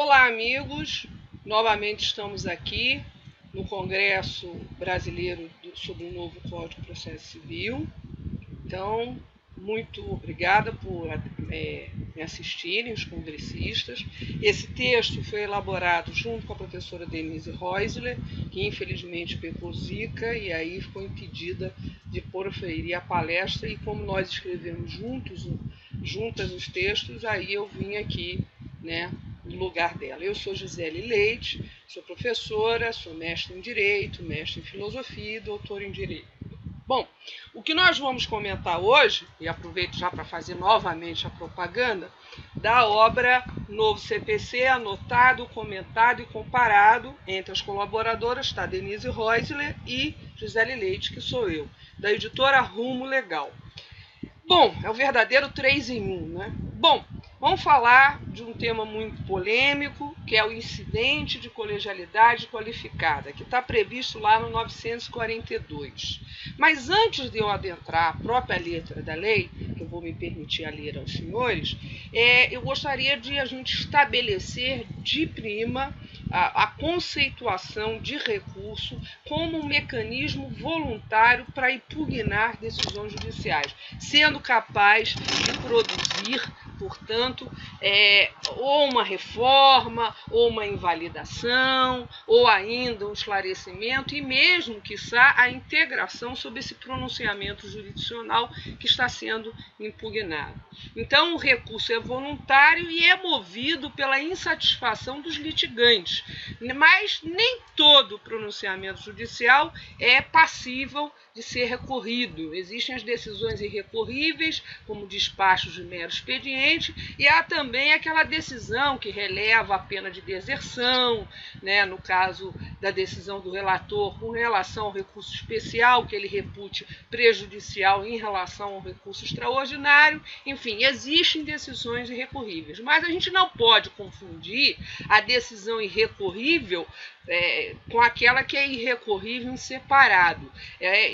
Olá, amigos! Novamente estamos aqui no Congresso Brasileiro sobre o novo Código de Processo Civil. Então, muito obrigada por me assistirem, os congressistas. Esse texto foi elaborado junto com a professora Denise Reusler, que infelizmente pegou zika e aí ficou impedida de proferir a palestra, e como nós escrevemos juntas os textos, aí eu vim aqui, no lugar dela. Eu sou Gisele Leite, sou professora, sou mestre em Direito, mestre em Filosofia e doutora em Direito. Bom, o que nós vamos comentar hoje, e aproveito já para fazer novamente a propaganda, da obra Novo CPC, anotado, comentado e comparado entre as colaboradoras, tá? Denise Reusler e Gisele Leite, que sou eu, da editora Rumo Legal. Bom, é o verdadeiro 3 em 1, né? Bom, vamos falar de um tema muito polêmico, que é o incidente de colegialidade qualificada, que está previsto lá no 942. Mas antes de eu adentrar a própria letra da lei, que eu vou me permitir a ler aos senhores, eu gostaria de a gente estabelecer de prima a conceituação de recurso como um mecanismo voluntário para impugnar decisões judiciais, sendo capaz de produzir, portanto, ou uma reforma, ou uma invalidação, ou ainda um esclarecimento, e mesmo, quiçá, a integração sobre esse pronunciamento jurisdicional que está sendo impugnado. Então, o recurso é voluntário e é movido pela insatisfação dos litigantes, mas nem todo pronunciamento judicial é passível de ser recorrido. Existem as decisões irrecorríveis, como despachos de mero expediente, e há também aquela decisão que releva a pena de deserção, no caso da decisão do relator com relação ao recurso especial, que ele repute prejudicial em relação ao recurso extraordinário. Enfim, existem decisões irrecorríveis, mas a gente não pode confundir a decisão irrecorrível com aquela que é irrecorrível em separado.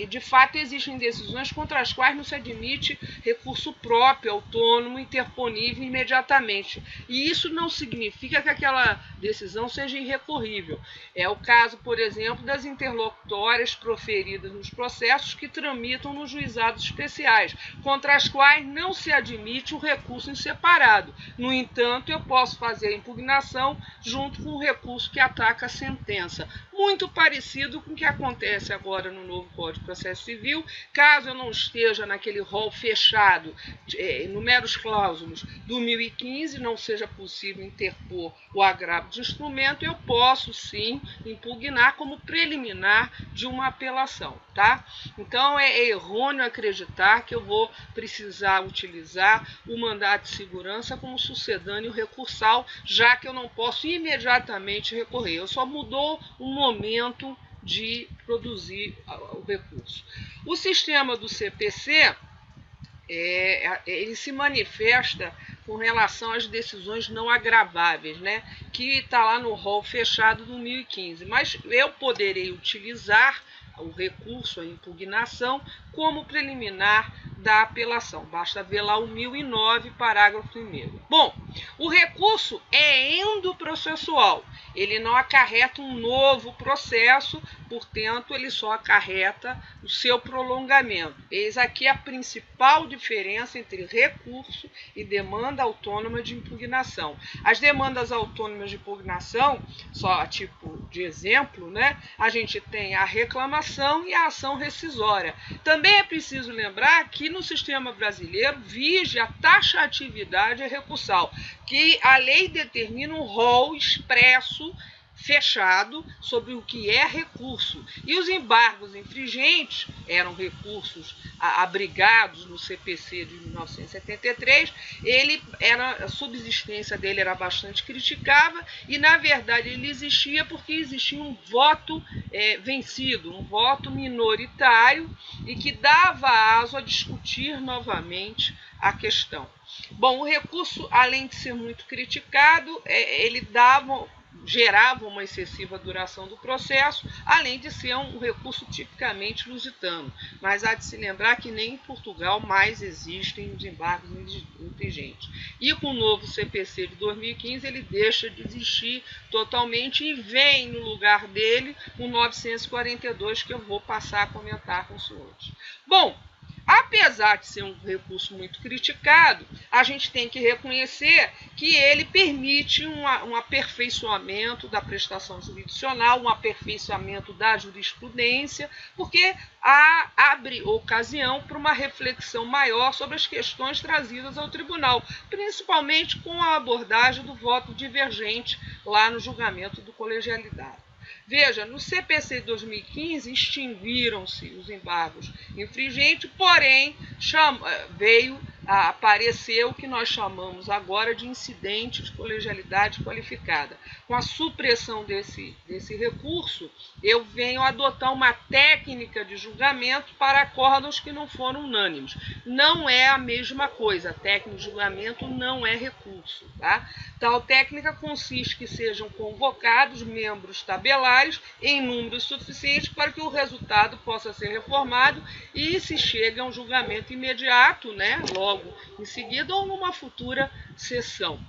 De fato, existem decisões contra as quais não se admite recurso próprio, autônomo, interponível imediatamente. E isso não significa que aquela decisão seja irrecorrível. É o caso, por exemplo, das interlocutórias proferidas nos processos que tramitam nos juizados especiais, contra as quais não se admite o recurso em separado. No entanto, eu posso fazer a impugnação junto com o recurso que ataca a sentença. Muito parecido com o que acontece agora no novo Código de Processo Civil. Caso eu não esteja naquele rol fechado, numeros clausulos do 1015, não seja possível interpor o agravo de instrumento, eu posso sim impugnar como preliminar de uma apelação, tá? Então é errôneo acreditar que eu vou precisar utilizar o mandado de segurança como sucedâneo recursal, já que eu não posso imediatamente recorrer. Eu só mudou o momento de produzir o recurso. O sistema do CPC ele se manifesta com relação às decisões não agraváveis, que está lá no rol fechado do 1015. Mas eu poderei utilizar o recurso, a impugnação, como preliminar da apelação. Basta ver lá o 1009, parágrafo 1º. Bom, o recurso é endoprocessual. Ele não acarreta um novo processo, portanto, ele só acarreta o seu prolongamento. Eis aqui a principal diferença entre recurso e demanda autônoma de impugnação. As demandas autônomas de impugnação, só a tipo de exemplo, a gente tem a reclamação e a ação rescisória. Também é preciso lembrar que no sistema brasileiro vige a taxatividade recursal, que a lei determina um rol expresso, fechado, sobre o que é recurso. E os embargos infringentes eram recursos abrigados no CPC de 1973, a subsistência dele era bastante criticável e, na verdade, ele existia porque existia um voto vencido, um voto minoritário e que dava aso a discutir novamente a questão. Bom, o recurso, além de ser muito criticado, ele dava gerava uma excessiva duração do processo, além de ser um recurso tipicamente lusitano. Mas há de se lembrar que nem em Portugal mais existem os embargos infringentes. E com o novo CPC de 2015 ele deixa de existir totalmente e vem no lugar dele o 942, que eu vou passar a comentar com os senhores. Bom, apesar de ser um recurso muito criticado, a gente tem que reconhecer que ele permite um aperfeiçoamento da prestação jurisdicional, um aperfeiçoamento da jurisprudência, porque abre ocasião para uma reflexão maior sobre as questões trazidas ao tribunal, principalmente com a abordagem do voto divergente lá no julgamento do colegialidade. Veja, no CPC de 2015 extinguiram-se os embargos infringentes, porém apareceu o que nós chamamos agora de incidente de colegialidade qualificada. Com a supressão desse recurso, eu venho adotar uma técnica de julgamento para acórdãos que não foram unânimes. Não é a mesma coisa, a técnica de julgamento não é recurso. Tá? Tal técnica consiste que sejam convocados membros tabelares em número suficiente para que o resultado possa ser reformado e se chegue a um julgamento imediato, né, logo em seguida ou numa futura sessão.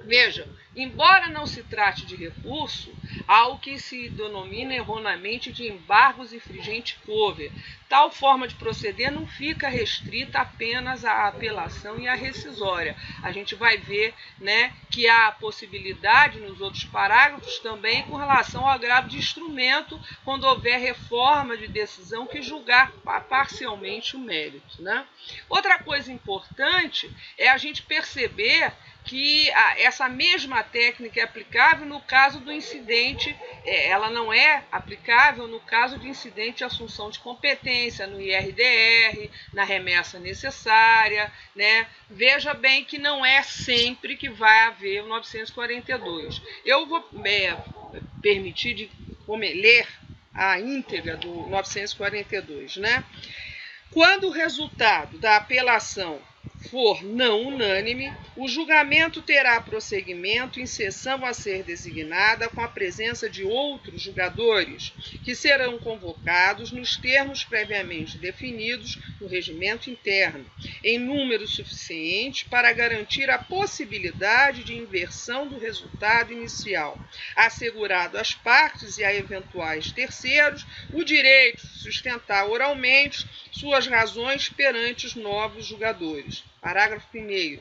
Veja, embora não se trate de recurso, há o que se denomina erroneamente de embargos infringente cover. Tal forma de proceder não fica restrita apenas à apelação e à rescisória. A gente vai ver, né, que há a possibilidade nos outros parágrafos também com relação ao agravo de instrumento quando houver reforma de decisão que julgar parcialmente o mérito. Né? Outra coisa importante é a gente perceber que essa mesma técnica é aplicável no caso do incidente, ela não é aplicável no caso de incidente de assunção de competência, no IRDR, na remessa necessária, né? Veja bem que não é sempre que vai haver o 942. Eu vou permitir de ler a íntegra do 942, né? Quando o resultado da apelação for não unânime, o julgamento terá prosseguimento em sessão a ser designada com a presença de outros julgadores, que serão convocados nos termos previamente definidos no regimento interno, em número suficiente para garantir a possibilidade de inversão do resultado inicial, assegurado às partes e a eventuais terceiros o direito de sustentar oralmente suas razões perante os novos julgadores. Parágrafo 1º.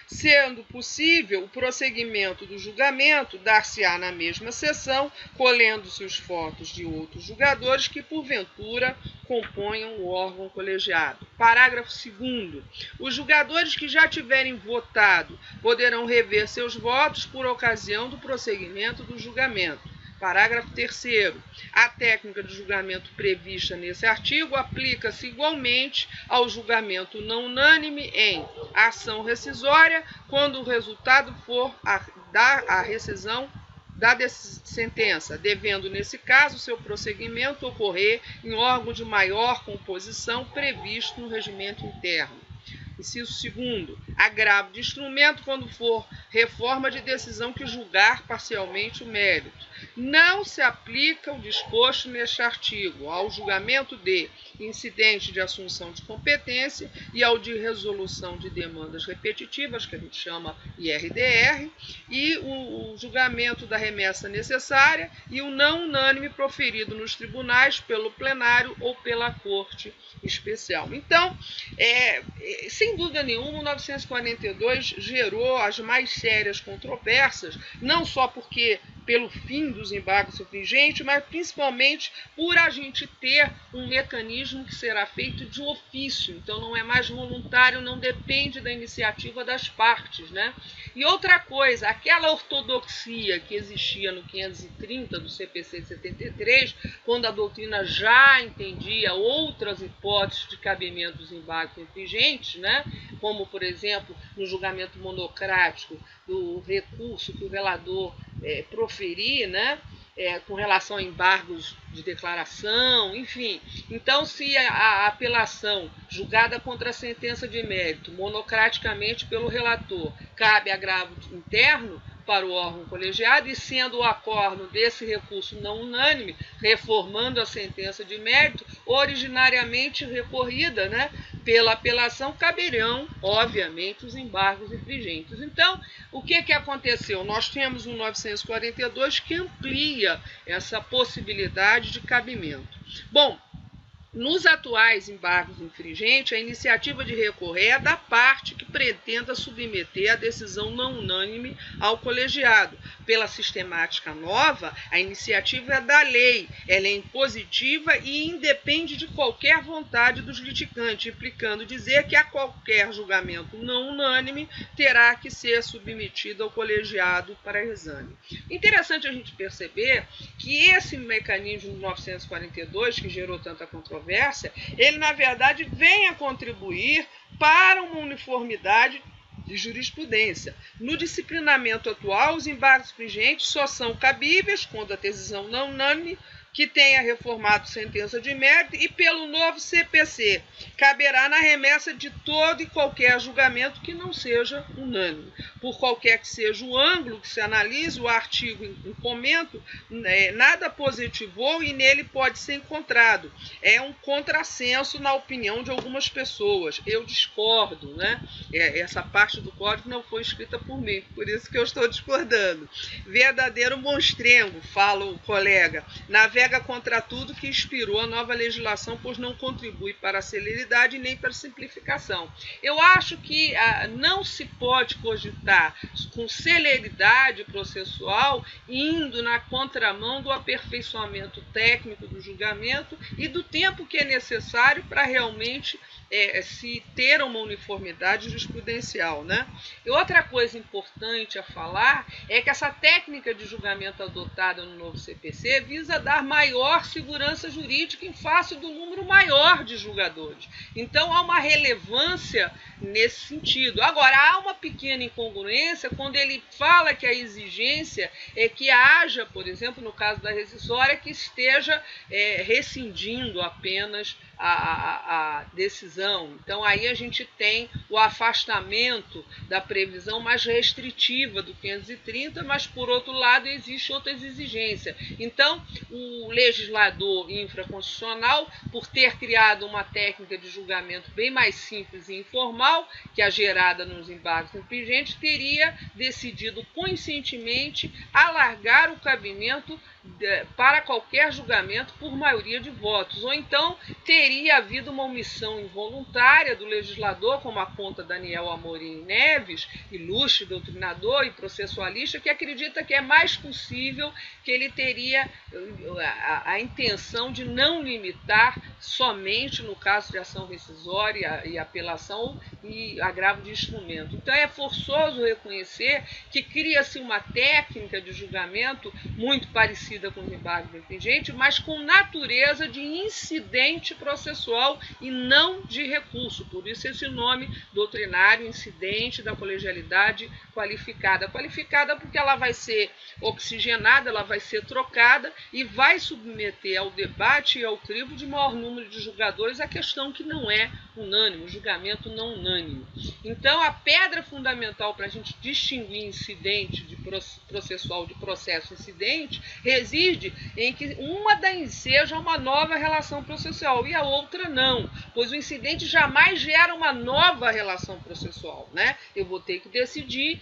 Sendo possível o prosseguimento do julgamento, dar-se-á na mesma sessão, colhendo-se os votos de outros julgadores que, porventura, componham o órgão colegiado. Parágrafo 2º. Os julgadores que já tiverem votado poderão rever seus votos por ocasião do prosseguimento do julgamento. Parágrafo 3º. A técnica de julgamento prevista nesse artigo aplica-se igualmente ao julgamento não unânime em ação rescisória, quando o resultado for a rescisão da sentença, devendo, nesse caso, seu prosseguimento ocorrer em órgão de maior composição previsto no regimento interno. Inciso 2º. Agravo de instrumento quando for reforma de decisão que julgar parcialmente o mérito. Não se aplica o disposto neste artigo ao julgamento de incidente de assunção de competência e ao de resolução de demandas repetitivas, que a gente chama IRDR, e o julgamento da remessa necessária e o não unânime proferido nos tribunais pelo plenário ou pela Corte Especial. Então, sem dúvida nenhuma, o 942 gerou as mais sérias controvérsias, não só porque pelo fim dos embargos infringentes, mas principalmente por a gente ter um mecanismo que será feito de ofício, então não é mais voluntário, não depende da iniciativa das partes, né? E outra coisa, aquela ortodoxia que existia no 530 do CPC de 73, quando a doutrina já entendia outras hipóteses de cabimento dos embargos infringentes, né? Como, por exemplo, no julgamento monocrático do recurso que o relator proferir, né, com relação a embargos de declaração, enfim. Então, se a apelação julgada contra a sentença de mérito monocraticamente pelo relator cabe agravo interno, para o órgão colegiado e, sendo o acórdão desse recurso não unânime, reformando a sentença de mérito, originariamente recorrida, né, pela apelação, caberão, obviamente, os embargos infringentes. Então, o que aconteceu? Nós temos um 942 que amplia essa possibilidade de cabimento. Bom, nos atuais embargos infringentes, a iniciativa de recorrer é da parte que pretenda submeter a decisão não unânime ao colegiado. Pela sistemática nova, a iniciativa é da lei, ela é impositiva e independe de qualquer vontade dos litigantes, implicando dizer que a qualquer julgamento não unânime terá que ser submetido ao colegiado para exame. Interessante a gente perceber que esse mecanismo de 942, que gerou tanta controvérsia, ele, na verdade, vem a contribuir para uma uniformidade de jurisprudência. No disciplinamento atual, os embargos infringentes só são cabíveis quando a decisão não unânime que tenha reformado sentença de mérito e pelo novo CPC. Caberá na remessa de todo e qualquer julgamento que não seja unânime. Por qualquer que seja o ângulo que se analise, o artigo em comento nada positivou e nele pode ser encontrado. É um contrassenso na opinião de algumas pessoas. Eu discordo, né? Essa parte do código não foi escrita por mim, por isso que eu estou discordando. Verdadeiro monstrengo, fala o colega, navega contra tudo que inspirou a nova legislação, pois não contribui para a celeridade nem para a simplificação. Eu acho que não se pode cogitar com celeridade processual indo na contramão do aperfeiçoamento técnico do julgamento e do tempo que é necessário para realmente se ter uma uniformidade jurisprudencial, né? E outra coisa importante a falar é que essa técnica de julgamento adotada no novo CPC visa dar maior segurança jurídica em face do número maior de julgadores. Então, há uma relevância nesse sentido. Agora, há uma pequena incongruência quando ele fala que a exigência é que haja, por exemplo, no caso da rescisória, que esteja rescindindo apenas a decisão. Então, aí a gente tem o afastamento da previsão mais restritiva do 530, mas, por outro lado, existe outras exigências. Então, o legislador infraconstitucional, por ter criado uma técnica de julgamento bem mais simples e informal, que a gerada nos embargos infringentes, teria decidido conscientemente alargar o cabimento para qualquer julgamento por maioria de votos, ou então teria havido uma omissão involuntária do legislador, como aponta Daniel Amorim Neves, ilustre doutrinador e processualista, que acredita que é mais possível que ele teria a intenção de não limitar somente no caso de ação rescisória e apelação e agravo de instrumento. Então é forçoso reconhecer que cria-se uma técnica de julgamento muito parecida com os embargos infringentes, mas com natureza de incidente processual e não de recurso. Por isso esse nome doutrinário, incidente da colegialidade qualificada. Qualificada porque ela vai ser oxigenada, ela vai ser trocada e vai submeter ao debate e ao crivo de maior número de julgadores a questão que não é unânime, o julgamento não unânime. Então, a pedra fundamental para a gente distinguir incidente de processual de processo incidente reside em que uma seja uma nova relação processual e a outra não, pois o incidente jamais gera uma nova relação processual, né? Eu vou ter que decidir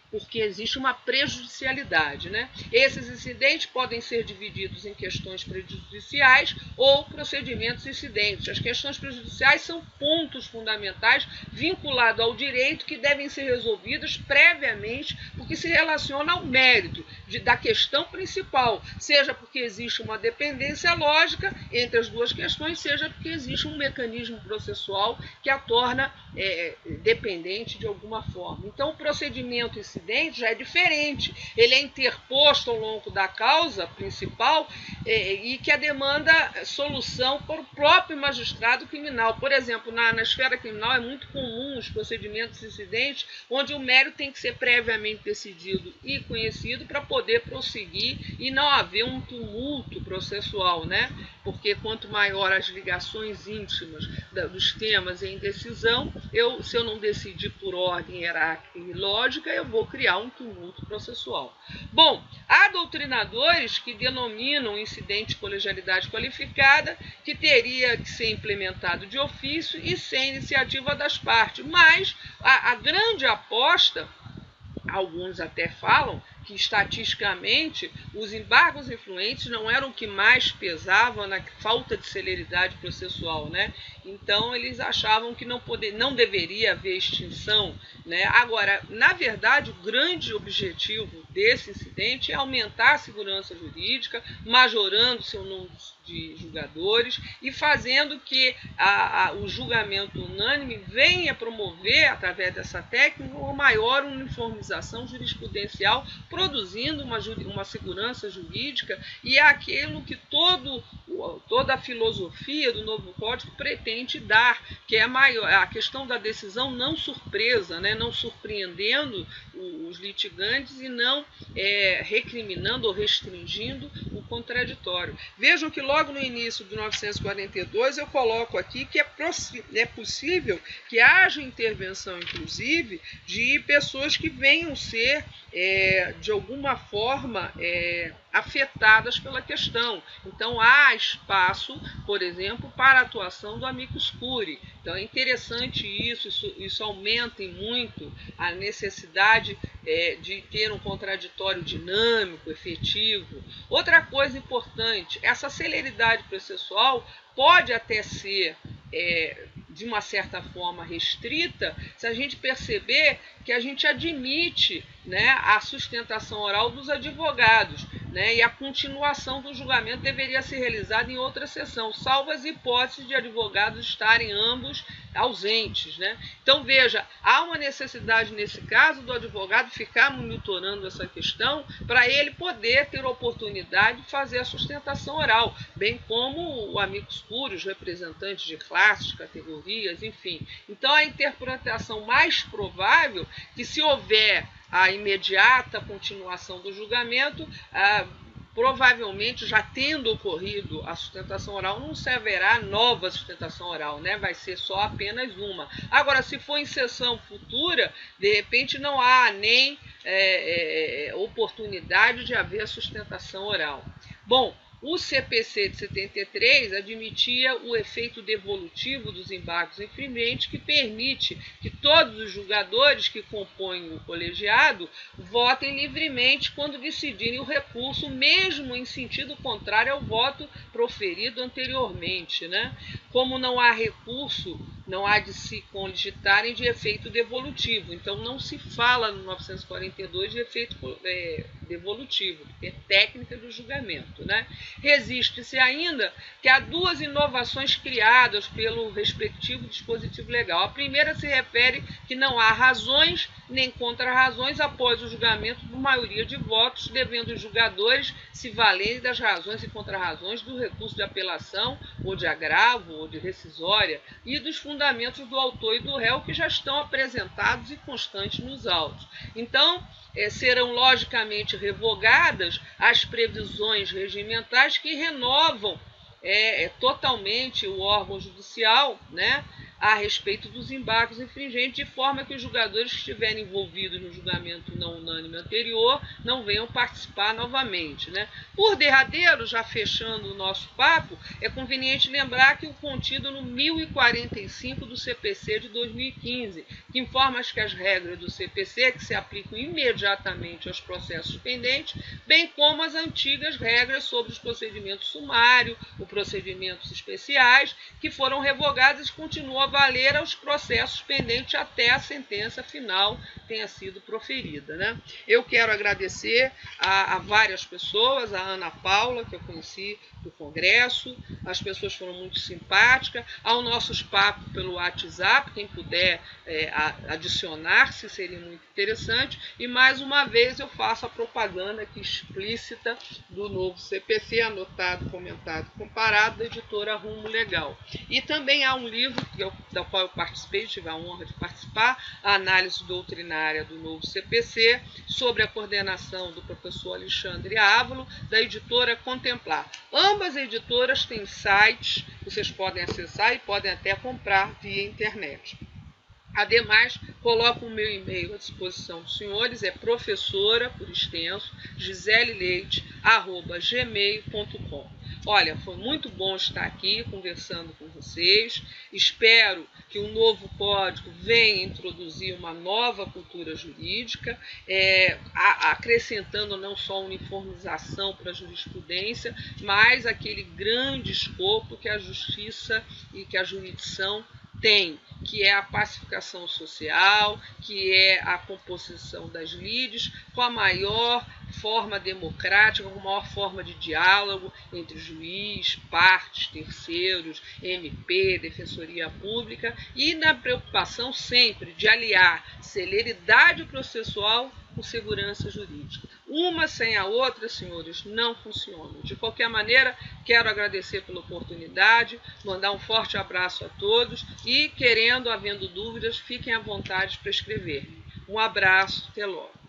porque existe uma prejudicialidade, né? Esses incidentes podem ser divididos em questões prejudiciais ou procedimentos incidentes. As questões prejudiciais são pontos fundamentais vinculados ao direito que devem ser resolvidos previamente, porque se relaciona ao mérito da questão principal, seja porque existe uma dependência lógica entre as duas questões, seja porque existe um mecanismo processual que a torna dependente de alguma forma. Então, o procedimento incidente já é diferente. Ele é interposto ao longo da causa principal e que demanda solução para o próprio magistrado criminal. Por exemplo, na esfera criminal é muito comum os procedimentos incidentes onde o mérito tem que ser previamente decidido e conhecido para poder poder prosseguir e não haver um tumulto processual, né? Porque quanto maior as ligações íntimas dos temas em decisão, se eu não decidir por ordem hierárquica e lógica, eu vou criar um tumulto processual. Bom, há doutrinadores que denominam incidente de colegialidade qualificada, que teria que ser implementado de ofício e sem iniciativa das partes, mas a grande aposta, alguns até falam que estatisticamente os embargos influentes não eram o que mais pesava na falta de celeridade processual, né? Então eles achavam que não deveria haver extinção, né? Agora, na verdade, o grande objetivo desse incidente é aumentar a segurança jurídica, majorando seu número de julgadores e fazendo que o julgamento unânime venha promover, através dessa técnica, uma maior uniformização jurisprudencial, produzindo uma segurança jurídica, e é aquilo que toda a filosofia do novo Código pretende dar, que é a questão da decisão não surpresa, né? Não surpreendendo os litigantes e não recriminando ou restringindo o contraditório. Vejam que logo no início de 1942 eu coloco aqui que é possível que haja intervenção, inclusive, de pessoas que venham ser de alguma forma afetadas pela questão. Então há espaço, por exemplo, para a atuação do amicus curiae. Então é interessante isso aumenta muito a necessidade de ter um contraditório dinâmico, efetivo. Outra coisa importante, essa celeridade processual pode até ser de uma certa forma restrita, se a gente perceber que a gente admite, né, a sustentação oral dos advogados, né, e a continuação do julgamento deveria ser realizada em outra sessão, salvo as hipóteses de advogados estarem ambos ausentes, né? Então, veja, há uma necessidade nesse caso do advogado ficar monitorando essa questão para ele poder ter oportunidade de fazer a sustentação oral, bem como o amicus curiae, os representantes de classes, categorias, enfim. Então, a interpretação mais provável é que, se houver a imediata continuação do julgamento, provavelmente, já tendo ocorrido a sustentação oral, não se haverá nova sustentação oral, né? Vai ser só apenas uma. Agora, se for em sessão futura, de repente não há nem oportunidade de haver a sustentação oral. Bom, o CPC de 73 admitia o efeito devolutivo dos embargos infringentes, que permite que todos os julgadores que compõem o colegiado votem livremente quando decidirem o recurso, mesmo em sentido contrário ao voto proferido anteriormente, né? Como não há recurso, não há de se cogitarem de efeito devolutivo. Então, não se fala no 942 de efeito devolutivo, porque é técnica do julgamento, né? Resiste-se ainda que há duas inovações criadas pelo respectivo dispositivo legal. A primeira se refere que não há razões nem contra-razões após o julgamento por maioria de votos, devendo os julgadores se valerem das razões e contra-razões do recurso de apelação, ou de agravo, ou de rescisória, e dos fundamentos do autor e do réu, que já estão apresentados e constantes nos autos. Então, serão logicamente revogadas as previsões regimentais que renovam totalmente o órgão judicial, né, a respeito dos embargos infringentes, de forma que os julgadores que estiverem envolvidos no julgamento não unânime anterior não venham participar novamente, né? Por derradeiro, já fechando o nosso papo, é conveniente lembrar que o contido no 1045 do CPC de 2015, que informa que as regras do CPC, que se aplicam imediatamente aos processos pendentes, bem como as antigas regras sobre os procedimentos sumários, os procedimentos especiais, que foram revogadas e continuam a valer aos processos pendentes até a sentença final tenha sido proferida, né? Eu quero agradecer a várias pessoas, a Ana Paula, que eu conheci do Congresso, as pessoas foram muito simpáticas, ao nosso papo pelo WhatsApp, quem puder adicionar-se seria muito interessante, e mais uma vez eu faço a propaganda aqui explícita do novo CPC, anotado, comentado, comparado, da editora Rumo Legal. E também há um livro que eu da qual eu participei, tive a honra de participar, a análise doutrinária do novo CPC, sobre a coordenação do professor Alexandre Ávalo, da editora Contemplar. Ambas editoras têm sites, vocês podem acessar e podem até comprar via internet. Ademais, coloco o meu e-mail à disposição dos senhores, é professora, por extenso, giseleLeite@gmail.com. Olha, foi muito bom estar aqui conversando com vocês. Espero que o novo código venha introduzir uma nova cultura jurídica, acrescentando não só uniformização para a jurisprudência, mas aquele grande escopo que a justiça e que a jurisdição tem, que é a pacificação social, que é a composição das lides com a maior forma democrática, com a maior forma de diálogo entre juiz, partes, terceiros, MP, Defensoria Pública, e na preocupação sempre de aliar celeridade processual com segurança jurídica. Uma sem a outra, senhores, não funciona. De qualquer maneira, quero agradecer pela oportunidade, mandar um forte abraço a todos e, havendo dúvidas, fiquem à vontade para escrever. Um abraço, até logo.